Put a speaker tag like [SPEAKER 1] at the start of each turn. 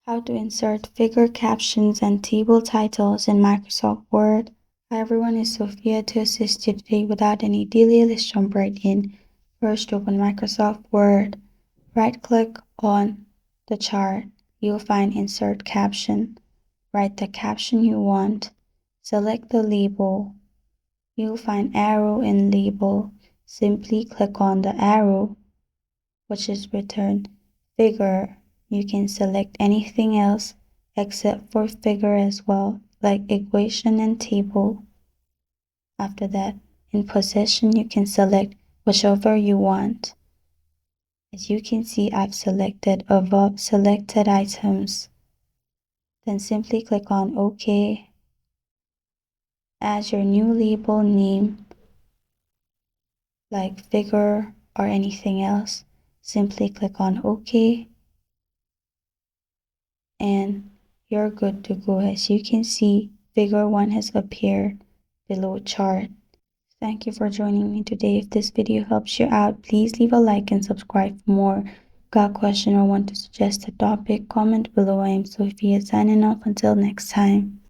[SPEAKER 1] How to insert figure captions and table titles in Microsoft Word. Hi everyone, it's Sophia to assist you today. Without any delay, let's jump right in. First, open Microsoft Word. Right-click on the chart. You'll find Insert Caption. Write the caption you want. Select the label. You'll find Arrow in Label. Simply click on the arrow, which is written Figure. You can select anything else except for figure as well, like equation and table. After that, in possession, you can select whichever you want. As you can see, I've selected above selected items. Then simply click on OK. Add your new label name, like figure or anything else. Simply click on OK. And you're good to go. As you can see, figure 1 has appeared below chart. Thank you for joining me today. If this video helps you out, please leave a like and subscribe for more. Got a question or want to suggest a topic? Comment below. I am Sophia signing off. Until next time.